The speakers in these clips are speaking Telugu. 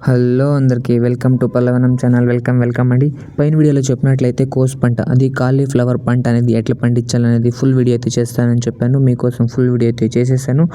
హలో అందరికీ వెల్కమ్ టు పల్లవనం ఛానల్. వెల్కమ్ అండి. పైన వీడియోలో చెప్పినట్లయితే కోస్ పంట, అది కాలీఫ్లవర్ పంట అనేది ఎట్లా పండించాలనేది ఫుల్ వీడియో అయితే చేస్తానని చెప్పాను. మీకోసం ఫుల్ వీడియో అయితే చేసేసాను.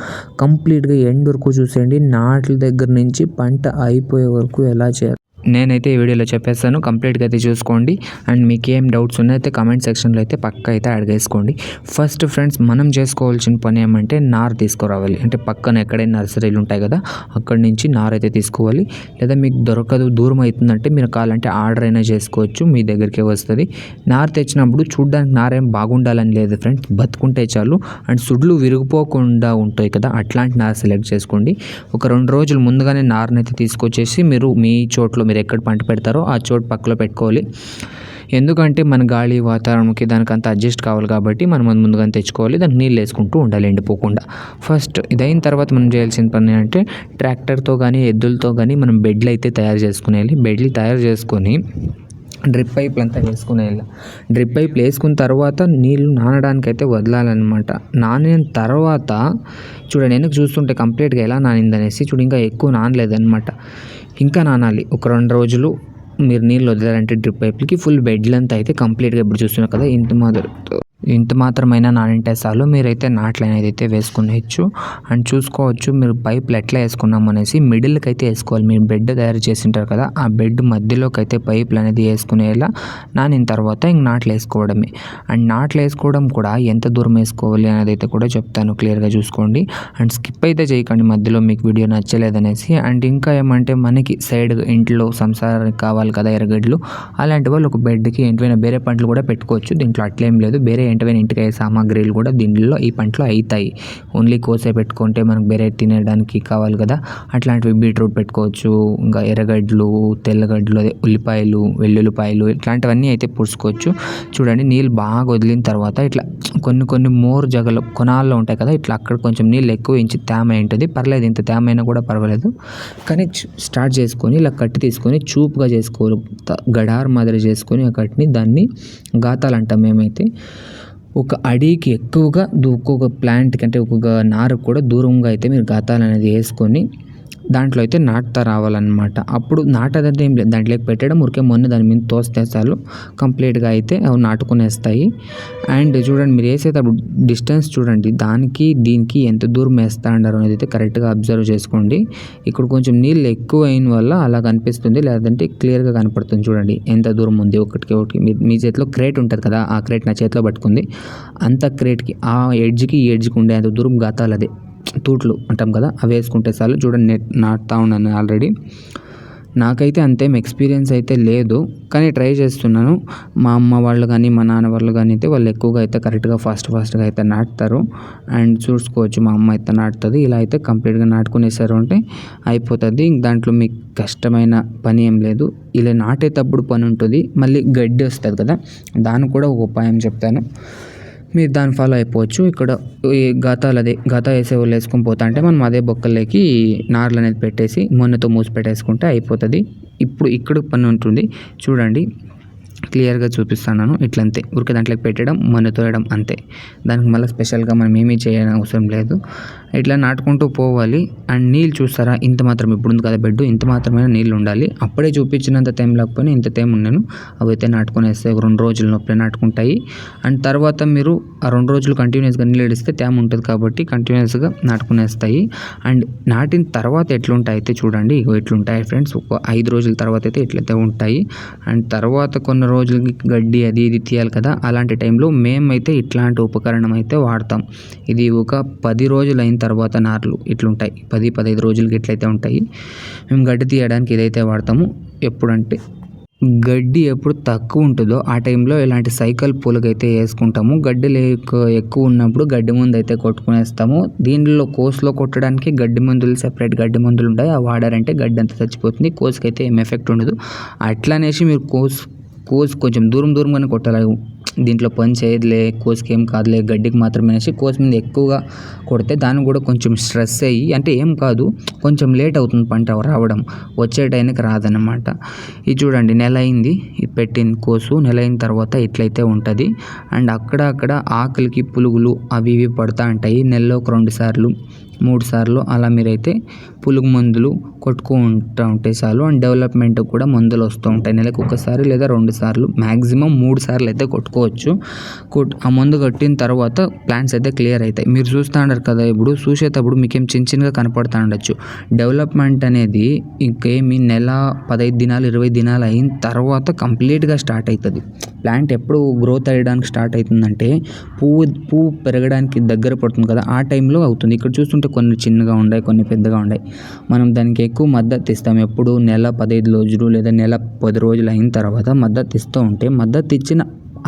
కంప్లీట్గా ఎండ్ వరకు చూసేయండి. నాట్ల దగ్గర నుంచి పంట అయిపోయే వరకు ఎలా చేయాలి నేనైతే ఈ వీడియోలో చెప్పేస్తాను. కంప్లీట్గా అయితే చూసుకోండి. అండ్ మీకు ఏం డౌట్స్ ఉన్నాయితే కామెంట్ సెక్షన్లో అయితే పక్కా అయితే అడిగేసుకోండి. ఫస్ట్ ఫ్రెండ్స్, మనం చేసుకోవాల్సిన పని ఏమంటే నార్ తీసుకురావాలి. అంటే పక్కన ఎక్కడైనా నర్సరీలు ఉంటాయి కదా, అక్కడి నుంచి నార్ అయితే తీసుకోవాలి. లేదా మీకు దొరకదు, దూరం అవుతుందంటే మీరు కావాలంటే ఆర్డర్ అయినా చేసుకోవచ్చు, మీ దగ్గరికే వస్తుంది. నార్ తెచ్చినప్పుడు చూడడానికి నారేం బాగుండాలని లేదు ఫ్రెండ్స్, బతుకుంటే చాలు. అండ్ సుడ్లు విరిగిపోకుండా ఉంటాయి కదా, అట్లాంటి నార్ సెలెక్ట్ చేసుకోండి. ఒక 2 రోజులు ముందుగానే నార్ని అయితే తీసుకొచ్చేసి మీరు మీ చోట్లో మీరు ఎక్కడ పంట పెడతారో ఆ చోటు పక్కలో పెట్టుకోవాలి. ఎందుకంటే మన గాలి వాతావరణంకి దానికి అంతా అడ్జస్ట్ కావాలి కాబట్టి మనం ముందుగానే తెచ్చుకోవాలి. దానికి నీళ్ళు వేసుకుంటూ ఉండాలి ఎండిపోకుండా. ఫస్ట్ ఇదైన తర్వాత మనం చేయాల్సిన పని అంటే ట్రాక్టర్తో కానీ ఎద్దులతో కానీ మనం బెడ్లు అయితే తయారు చేసుకునేయాలి. బెడ్లు తయారు చేసుకొని డ్రిప్ పైపులు అంతా వేసుకునేయాలి. డ్రిప్ పైపులు వేసుకున్న తర్వాత నీళ్ళు నానడానికి అయితే వదలాలన్నమాట. నానిన తర్వాత చూడండి, వెనక్కి చూస్తుంటే కంప్లీట్గా ఎలా నానిందనేసి చూడు, ఇంకా ఎక్కువ నానలేదన్నమాట, ఇంకా నానాలి. ఒక 2 రోజులు మీరు నీళ్ళు వదిలారంటే డ్రిప్ పైపులకి ఫుల్ బెడ్లంతా అయితే కంప్లీట్గా ఇప్పుడు చూస్తున్నారు కదా, ఇంత మాత్రమైనా నానింటే చాలు. మీరైతే నాట్లు అనేది అయితే వేసుకునేయచ్చు. అండ్ చూసుకోవచ్చు మీరు పైపులు ఎట్లా వేసుకున్నాం అనేసి మిడిల్కి అయితే వేసుకోవాలి. మీరు బెడ్ తయారు చేసింటారు కదా, ఆ బెడ్ మధ్యలోకి అయితే పైపులు అనేది వేసుకునేలా. నానిన తర్వాత ఇంక నాట్లు వేసుకోవడమే. అండ్ నాట్లు వేసుకోవడం కూడా ఎంత దూరం వేసుకోవాలి అనేది అయితే కూడా చెప్తాను, క్లియర్గా చూసుకోండి. అండ్ స్కిప్ అయితే చేయకండి మధ్యలో, మీకు వీడియో నచ్చలేదనేసి. అండ్ ఇంకా ఏమంటే మనకి సైడ్ ఇంట్లో సంసారానికి కావాలి కదా ఎర్రగడ్డలు, అలాంటి వాళ్ళు ఒక బెడ్కి ఎంటివైనా వేరే పంటలు కూడా పెట్టుకోవచ్చు. దీంట్లో అట్లేం లేదు, వేరే ఎంటవైన ఇంటికి అయ్యే సామాగ్రిలు కూడా దీనిలో ఈ పంటలో అవుతాయి. ఓన్లీ కోసే పెట్టుకుంటే మనకు వేరే తినడానికి కావాలి కదా, అట్లాంటివి బీట్రూట్ పెట్టుకోవచ్చు, ఇంకా ఎర్రగడ్డలు, తెల్లగడ్డలు, అదే ఉల్లిపాయలు, వెల్లుల్లిపాయలు, ఇట్లాంటివన్నీ అయితే పుడుచుకోవచ్చు. చూడండి, నీళ్ళు బాగా వదిలిన తర్వాత ఇట్లా కొన్ని మోర్ జగలు కొనాల్లో ఉంటాయి కదా, ఇట్లా అక్కడ కొంచెం నీళ్ళు ఎక్కువ ఇంచి తేమ ఉంటుంది, పర్లేదు, ఇంత తేమ అయినా కూడా పర్వాలేదు. కానీ స్టార్ట్ చేసుకొని ఇలా కట్టి తీసుకొని చూపుగా చేసుకోవాలి, గడార్ మాదిరి చేసుకొని ఆ కట్టిని దాన్ని గాతాలంటాం మేమైతే. ఒక అడికి ఎక్కువగా ఒక్కొక్క ప్లాంట్కి అంటే ఒక్కొక్క నారు కూడా దూరంగా అయితే మీరు గాతాలు అనేది వేసుకొని దాంట్లో అయితే నాటుతా రావాలన్నమాట. అప్పుడు నాటదంటే ఏం లేదు, దాంట్లోకి పెట్టడం ఊరికే దాని మీద తోస్తే చాలు, కంప్లీట్గా అయితే అవి నాటుకునేస్తాయి. అండ్ చూడండి, మీరు వేసేటప్పుడు డిస్టెన్స్ చూడండి, దానికి దీనికి ఎంత దూరం వేస్తా అన్నారు అనేది అయితే కరెక్ట్గా అబ్జర్వ్ చేసుకోండి. ఇక్కడ కొంచెం నీళ్ళు ఎక్కువ అయిన వల్ల అలా కనిపిస్తుంది, లేదంటే క్లియర్గా కనపడుతుంది. చూడండి ఎంత దూరం ఉంది, ఒకటి మీ చేతిలో క్రేట్ ఉంటుంది కదా, ఆ క్రేట్ నా చేతిలో పట్టుకుంది, అంత క్రేట్కి ఆ ఎడ్జ్కి ఈ ఎడ్జ్కి ఉండే అంత దూరం గాతాలు, అదే తూట్లు అంటాం కదా, అవి వేసుకుంటే చాలు. చూడండి, నాటుతా ఉన్నాను ఆల్రెడీ. నాకైతే అంతేం ఎక్స్పీరియన్స్ అయితే లేదు, కానీ ట్రై చేస్తున్నాను. మా అమ్మ వాళ్ళు కానీ మా నాన్న వాళ్ళు కానీ అయితే వాళ్ళు ఎక్కువగా అయితే కరెక్ట్గా ఫాస్ట్గా అయితే నాటుతారు. అండ్ చూసుకోవచ్చు, మా అమ్మ అయితే నాటుతుంది. ఇలా అయితే కంప్లీట్గా నాటుకునేసారు అంటే అయిపోతుంది. దాంట్లో మీకు కష్టమైన పని ఏం లేదు. ఇలా నాటేటప్పుడు పని ఉంటుంది, మళ్ళీ గడ్డి వస్తుంది కదా, దానికి కూడా ఒక ఉపాయం చెప్తాను, మీరు దాన్ని ఫాలో అయిపోవచ్చు. ఇక్కడ ఈ గత వేసే వాళ్ళు వేసుకొని పోతా అంటే మనం అదే బొక్కల్లోకి నార్లు అనేది పెట్టేసి మొన్నతో మూసి పెట్టేసుకుంటే అయిపోతుంది. ఇప్పుడు ఇక్కడ పని ఉంటుంది, చూడండి క్లియర్గా చూపిస్తున్నాను. ఇట్లంతే, ఊరికే దాంట్లోకి పెట్టడం, మన్నుతో వేయడం అంతే. దానికి మళ్ళీ స్పెషల్గా మనం ఏమీ చేయని అవసరం లేదు. ఇట్లా నాటుకుంటూ పోవాలి. అండ్ నీళ్ళు చూస్తారా, ఇంత మాత్రం ఇప్పుడు ఉంది కదా బెడ్, ఇంత మాత్రమే నీళ్ళు ఉండాలి. అప్పుడే చూపించినంత టైం లేకపోయినా ఇంత టైం ఉన్నాను. అవి అయితే నాటుకునేస్తే 2 రోజుల లోపలే నాటుకుంటాయి. అండ్ తర్వాత మీరు ఆ 2 రోజులు కంటిన్యూస్గా నీళ్ళు ఇడిస్తే తేమ ఉంటుంది కాబట్టి కంటిన్యూస్గా నాటుకునేస్తాయి. అండ్ నాటిన తర్వాత ఎట్లుంటాయి అయితే చూడండి, ఎట్లుంటాయి ఫ్రెండ్స్. ఒక 5 రోజుల తర్వాత అయితే ఇట్లయితే ఉంటాయి. అండ్ తర్వాత కొన్ని రోజులకి గడ్డి అది ఇది తీయాలి కదా, అలాంటి టైంలో మేమైతే ఇట్లాంటి ఉపకరణం అయితే వాడతాం. ఇది ఒక 10 రోజులు అయిన తర్వాత నార్లు ఇట్లుంటాయి, 10-15 రోజులకి ఇట్లయితే ఉంటాయి. మేము గడ్డి తీయడానికి ఇదైతే వాడతాము. ఎప్పుడంటే గడ్డి ఎప్పుడు తక్కువ ఉంటుందో ఆ టైంలో ఇలాంటి సైకిల్ పూలకైతే వేసుకుంటాము. గడ్డి ఎక్కువ ఉన్నప్పుడు గడ్డి మందు అయితే కొట్టుకునేస్తాము. దీనిలో కోసులో కొట్టడానికి గడ్డి మందులు, సెపరేట్ గడ్డి మందులు ఉంటాయి, అవి వాడారంటే గడ్డి అంతా చచ్చిపోతుంది, కోసుకైతే ఏం ఎఫెక్ట్ ఉండదు. అట్లనేసి మీరు కోసు కొంచెం దూరంగానే కొట్టాలి. దీంట్లో పని చేయదులే, కోసుకి ఏం కాదులే, గడ్డికి మాత్రమే అనేసి కోసు మీద ఎక్కువగా కొడితే దానికి కూడా కొంచెం స్ట్రెస్ అయ్యి, అంటే ఏం కాదు, కొంచెం లేట్ అవుతుంది పంట రావడం, వచ్చే టైంకి రాదన్నమాట. ఇది చూడండి, నెల అయింది పెట్టిన కోసు, నెల అయిన తర్వాత ఇట్లయితే ఉంటుంది. అండ్ అక్కడ ఆకులకి పురుగులు అవి ఇవి పడుతూ ఉంటాయి. నెలలో ఒక 2 సార్లు 3 సార్లు అలా మీరైతే పులుగు మందులు కొట్టుకుంటూ ఉంటే చాలు. అండ్ డెవలప్మెంట్ కూడా మందులు వస్తూ ఉంటాయి. నెలకు ఒకసారి లేదా 2 సార్లు, మ్యాక్సిమం 3 సార్లు అయితే కొట్టుకోవచ్చు. ఆ మందు కొట్టిన తర్వాత ప్లాంట్స్ అయితే క్లియర్ అవుతాయి. మీరు చూస్తూ ఉంటారు కదా, ఇప్పుడు చూసేటప్పుడు మీకేం చిన్నగా కనపడుతూ ఉండొచ్చు. డెవలప్మెంట్ అనేది ఇంకేమి నెల 15 దినాలు 20 దినాలు అయిన తర్వాత కంప్లీట్గా స్టార్ట్ అవుతుంది. ప్లాంట్ ఎప్పుడు గ్రోత్ అయ్యడానికి స్టార్ట్ అవుతుందంటే పువ్వు పెరగడానికి దగ్గర పడుతుంది కదా, ఆ టైంలో అవుతుంది. ఇక్కడ చూస్తుంటే కొన్ని చిన్నగా ఉన్నాయి, కొన్ని పెద్దగా ఉన్నాయి. మనం దానికి ఎక్కువ మద్దతు ఇస్తాం. ఎప్పుడు నెల 15 రోజులు లేదా నెల 10 రోజులు అయిన తర్వాత మద్దతు ఇస్తూ ఉంటే, మద్దతు ఇచ్చిన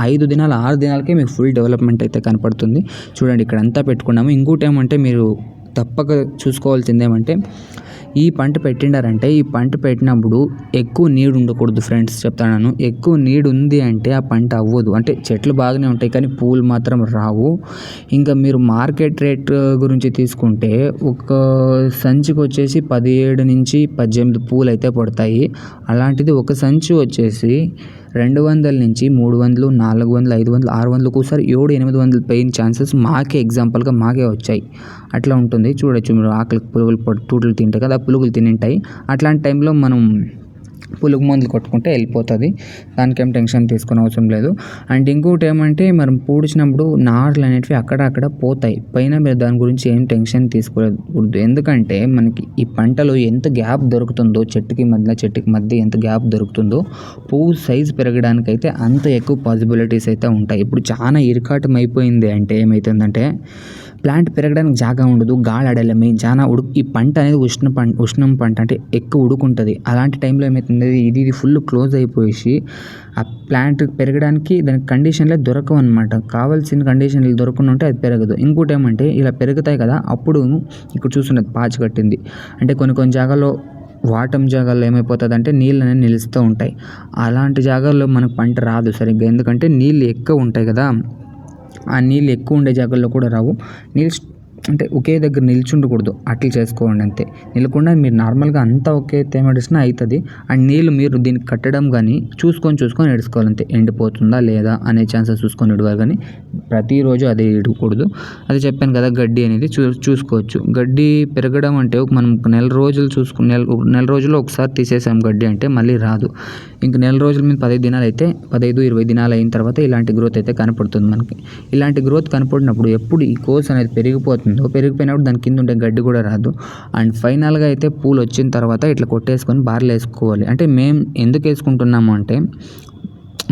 5 దినాలు 6 దినాలకే మీకు ఫుల్ డెవలప్మెంట్ అయితే కనపడుతుంది. చూడండి ఇక్కడ అంతా పెట్టుకున్నాము. ఇంకోటి ఏమంటే మీరు తప్పక చూసుకోవాల్సింది ఏమంటే, ఈ పంట పెట్టిండారంటే ఈ పంట పెట్టినప్పుడు ఎక్కువ నీడు ఉండకూడదు ఫ్రెండ్స్, చెప్తాను. ఎక్కువ నీడు ఉంది అంటే ఆ పంట అవ్వదు. అంటే చెట్లు బాగానే ఉంటాయి కానీ పూలు మాత్రం రావు. ఇంకా మీరు మార్కెట్ రేట్ గురించి తీసుకుంటే ఒక సంచికి వచ్చేసి 17 నుంచి 18 పూలు అయితే పడతాయి. అలాంటిది ఒక సంచి వచ్చేసి 200 నుంచి 300, 400, 500, 600, ఒకసారి 700-800 పోయిన ఛాన్సెస్ ఎగ్జాంపుల్గా మాకే వచ్చాయి. అట్లా ఉంటుంది. చూడొచ్చు మీరు, ఆకలికి పురుగులు తూట్లు తింటాయి కదా, పురుగులు తినింటాయి. అట్లాంటి టైంలో మనం పులుగు మందులు కొట్టుకుంటే వెళ్ళిపోతుంది. దానికేం టెన్షన్ తీసుకునే అవసరం లేదు. అండ్ ఇంకోటి ఏమంటే, మనం పూడ్చినప్పుడు నార్లు అనేటివి అక్కడ పోతాయి. పైన మీరు దాని గురించి ఏం టెన్షన్ తీసుకోకూడదు. ఎందుకంటే మనకి ఈ పంటలో ఎంత గ్యాప్ దొరుకుతుందో, చెట్టుకి మధ్య ఎంత గ్యాప్ దొరుకుతుందో పువ్వు సైజు పెరగడానికైతే అంత ఎక్కువ పాసిబిలిటీస్ అయితే ఉంటాయి. ఇప్పుడు చాలా ఇరకాటం అయిపోయింది అంటే ఏమవుతుందంటే, ప్లాంట్ పెరగడానికి జాగా ఉండదు, గాలి ఆడలేమి, చాలా ఈ పంట అనేది ఉష్ణం పంట, అంటే ఎక్కువ ఉడుకుంటుంది. అలాంటి టైంలో ఏమవుతుంది, ఇది ఫుల్ క్లోజ్ అయిపోయి ఆ ప్లాంట్ పెరగడానికి దానికి కండిషన్లే దొరకవు అనమాట. కావాల్సిన కండిషన్లు దొరకకుండా ఉంటే అది పెరగదు. ఇంకోటి ఏమంటే, ఇలా పెరుగుతాయి కదా, అప్పుడు ఇక్కడ చూస్తున్నది పాచి కట్టింది అంటే కొన్ని జాగాల్లో వాటం జాగాల్లో ఏమైపోతుంది అంటే నీళ్ళు అనేది నిలుస్తూ ఉంటాయి. అలాంటి జాగాల్లో మనకు పంట రాదు సరిగ్గా, ఎందుకంటే నీళ్ళు ఎక్కువ ఉంటాయి కదా. ఆ నీళ్ళు ఎక్కువ ఉండే జాగాల్లో కూడా రావు. అంటే ఒకే దగ్గర నిల్చుండకూడదు, అట్లా చేసుకోండి అంతే. నిలకుండా మీరు నార్మల్గా అంతా ఒకే తేమడిసినా అవుతుంది. అండ్ నీళ్ళు మీరు దీనికి కట్టడం కానీ చూసుకొని ఎడుచుకోవాలి అంతే. ఎండిపోతుందా లేదా అనే ఛాన్సెస్ చూసుకొని ఇడవాలి, కానీ ప్రతిరోజు అదే ఇడకూడదు. అది చెప్పాను కదా, గడ్డి అనేది చూసుకోవచ్చు. గడ్డి పెరగడం అంటే మనం నెల రోజుల్లో ఒకసారి తీసేసాం గడ్డి అంటే మళ్ళీ రాదు. ఇంక నెల రోజుల మీద 15 దినాలు అయితే 15-20 దినాలు అయిన తర్వాత ఇలాంటి గ్రోత్ అయితే కనపడుతుంది మనకి. ఇలాంటి గ్రోత్ కనపడినప్పుడు ఎప్పుడు ఈ కోస్ అనేది పెరిగిపోయినప్పుడు దాని కింద ఉండే గడ్డి కూడా రాదు. అండ్ ఫైనల్గా అయితే పూలు వచ్చిన తర్వాత ఇట్లా కొట్టేసుకొని బార్లు వేసుకోవాలి. అంటే మేము ఎందుకు వేసుకుంటున్నాము అంటే,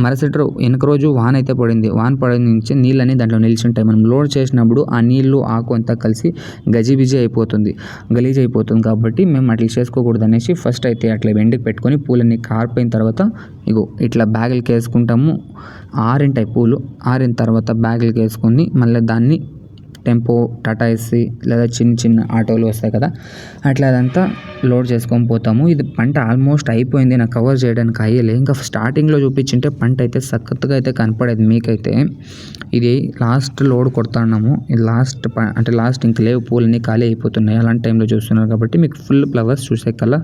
మరుసటి వెనక రోజు వాన అయితే పడింది. వాన పడిన నుంచి నీళ్ళని దాంట్లో నిలిచుంటాయి. మనం లోడ్ చేసినప్పుడు ఆ నీళ్ళు ఆకు అంతా కలిసి గలీజ్ అయిపోతుంది కాబట్టి మేము అట్లా చేసుకోకూడదు అనేసి ఫస్ట్ అయితే అట్లా ఎండకి పెట్టుకొని పూలన్నీ కారిపోయిన తర్వాత ఇట్లా బ్యాగులకి వేసుకుంటాము. ఆరింటాయి పూలు, ఆరిన తర్వాత బ్యాగులకి వేసుకొని మళ్ళీ దాన్ని టెంపో, టాటా ఏసీ లేదా చిన్న ఆటోలు వస్తాయి కదా, అట్లా అదంతా లోడ్ చేసుకొని పోతాము. ఇది పంట ఆల్మోస్ట్ అయిపోయింది, నాకు కవర్ చేయడానికి అయ్యలే. ఇంకా స్టార్టింగ్లో చూపించింటే పంట అయితే సఖత్తుగా అయితే కనపడేది మీకైతే. ఇది లాస్ట్ లోడ్ కొడుతున్నాము. ఇది లాస్ట్ ఇంక లేవు, పూలన్నీ ఖాళీ అయిపోతున్నాయి. అలాంటి టైంలో చూస్తున్నారు కాబట్టి మీకు ఫుల్ ఫ్లవర్స్ చూసే కల్లా